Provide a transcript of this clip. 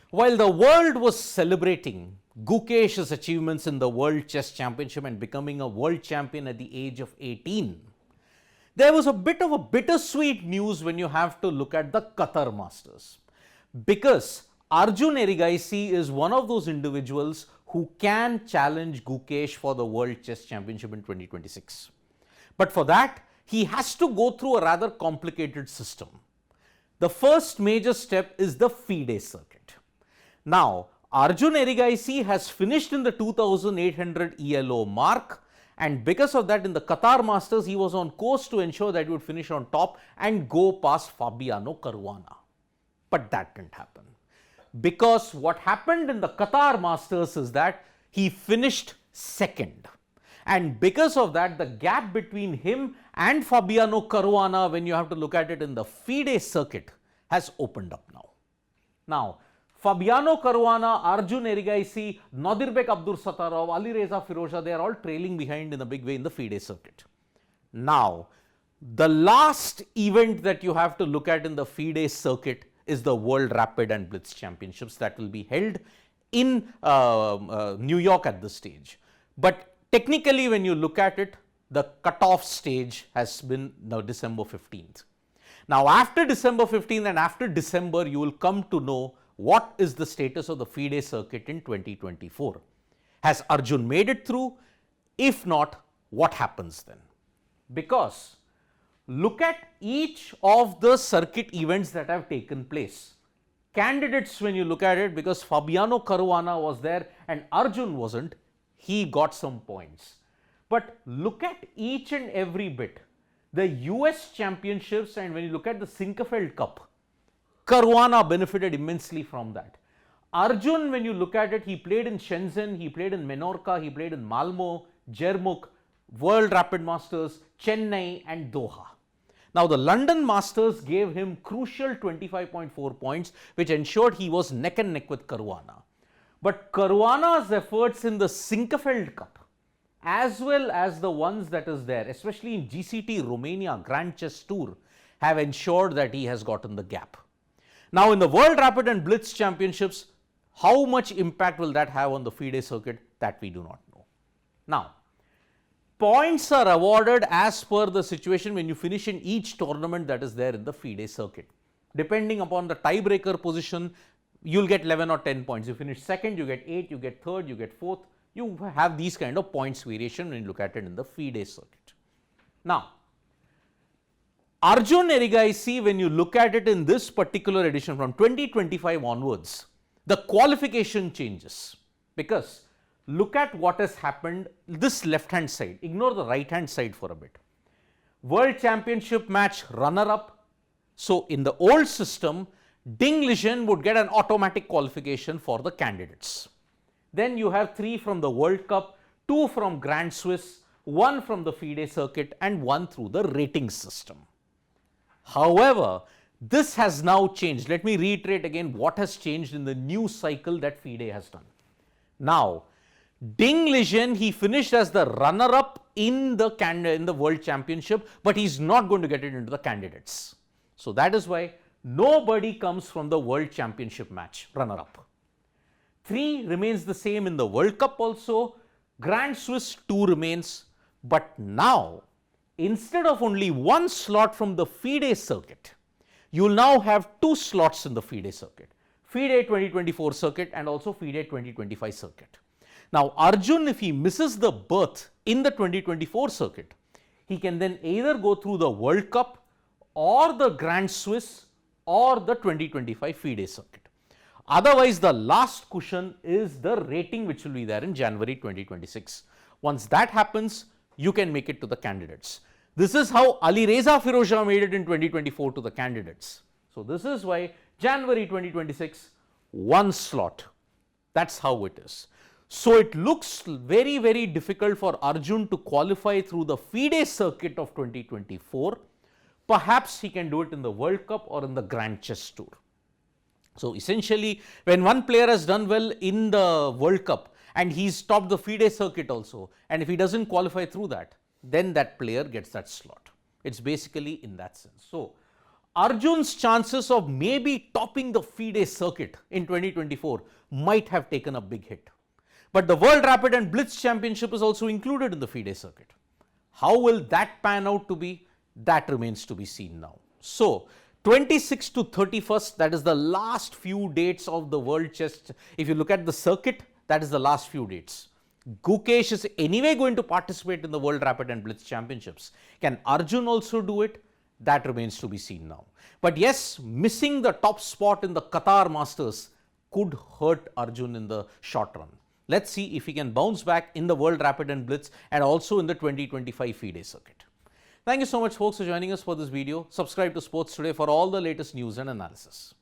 While the world was celebrating Gukesh's achievements in the World Chess Championship and becoming a world champion at the age of 18, there was a bit of a bittersweet news when you have to look at the Qatar Masters. Because Arjun Erigaisi is one of those individuals who can challenge Gukesh for the World Chess Championship in 2026. But for that, he has to go through a rather complicated system. The first major step is the FIDE circuit. Now, Arjun Erigaisi has finished in the 2800 ELO mark, and because of that, in the Qatar Masters, he was on course to ensure that he would finish on top and go past Fabiano Caruana. But that didn't happen. Because what happened in the Qatar Masters is that he finished second. And because of that, the gap between him and Fabiano Caruana, when you have to look at it in the FIDE circuit, has opened up now. Now, Fabiano Caruana, Arjun Erigaisi, Nadirbek Abdursatarov, Ali Reza Firouzja, they are all trailing behind in a big way in the FIDE circuit. Now, the last event that you have to look at in the FIDE circuit is the World Rapid and Blitz Championships that will be held in New York at this stage. But technically, when you look at it, the cutoff stage has been now December 15th. Now, after December 15th and after December, you will come to know what is the status of the FIDE circuit in 2024. Has Arjun made it through? If not, what happens then? Because look at each of the circuit events that have taken place. Candidates, when you look at it, because Fabiano Caruana was there and Arjun wasn't, he got some points. But look at each and every bit. The US Championships, and when you look at the Sinkefeld Cup, Caruana benefited immensely from that. Arjun, when you look at it, he played in Shenzhen, he played in Menorca, he played in Malmo, Jermuk, World Rapid Masters, Chennai and Doha. Now, the London Masters gave him crucial 25.4 points, which ensured he was neck and neck with Caruana. But Caruana's efforts in the Sinkefeld Cup, as well as the ones that is there, especially in GCT Romania Grand Chess Tour, have ensured that he has gotten the gap. Now, in the World Rapid and Blitz Championships, how much impact will that have on the FIDE circuit? That we do not know. Now, points are awarded as per the situation when you finish in each tournament that is there in the FIDE circuit. Depending upon the tiebreaker position, you will get 11 or 10 points. You finish second, you get 8, you get third, you get fourth. You have these kind of points variation when you look at it in the FIDE circuit. Now, Arjun Erigaisi, when you look at it in this particular edition from 2025 onwards, the qualification changes, because look at what has happened this left hand side, ignore the right hand side for a bit. World Championship match runner up. So, in the old system, Ding Lijian would get an automatic qualification for the candidates. Then you have 3 from the World Cup, 2 from Grand Swiss, 1 from the FIDE circuit and 1 through the rating system. However, this has now changed. Let me reiterate again what has changed in the new cycle that FIDE has done. Now, Ding Lijian, he finished as the runner-up in the World Championship, but he's not going to get it into the candidates. So that is why nobody comes from the World Championship match runner-up. 3 remains the same in the World Cup also. Grand Swiss 2 remains, but now, instead of only 1 slot from the FIDE circuit, you will now have 2 slots in the FIDE circuit. FIDE 2024 circuit and also FIDE 2025 circuit. Now, Arjun, if he misses the berth in the 2024 circuit, he can then either go through the World Cup or the Grand Swiss or the 2025 FIDE circuit. Otherwise, the last cushion is the rating which will be there in January 2026. Once that happens, you can make it to the candidates. This is how Ali Reza Firouzja made it in 2024 to the candidates. So, this is why January 2026, 1 slot. That's how it is. So, it looks very, very difficult for Arjun to qualify through the FIDE circuit of 2024. Perhaps he can do it in the World Cup or in the Grand Chess Tour. So, essentially, when one player has done well in the World Cup and he's topped the FIDE circuit also, and if he doesn't qualify through that, then that player gets that slot. It's basically in that sense. So, Arjun's chances of maybe topping the FIDE circuit in 2024 might have taken a big hit. But the World Rapid and Blitz Championship is also included in the FIDE circuit. How will that pan out to be? That remains to be seen now. So, 26th to 31st, that is the last few dates of the World Chess. If you look at the circuit, that is the last few dates. Gukesh is anyway going to participate in the World Rapid and Blitz Championships. Can Arjun also do it? That remains to be seen now. But yes, missing the top spot in the Qatar Masters could hurt Arjun in the short run. Let's see if he can bounce back in the World Rapid and Blitz and also in the 2025 FIDE circuit. Thank you so much folks for joining us for this video. Subscribe to Sports Today for all the latest news and analysis.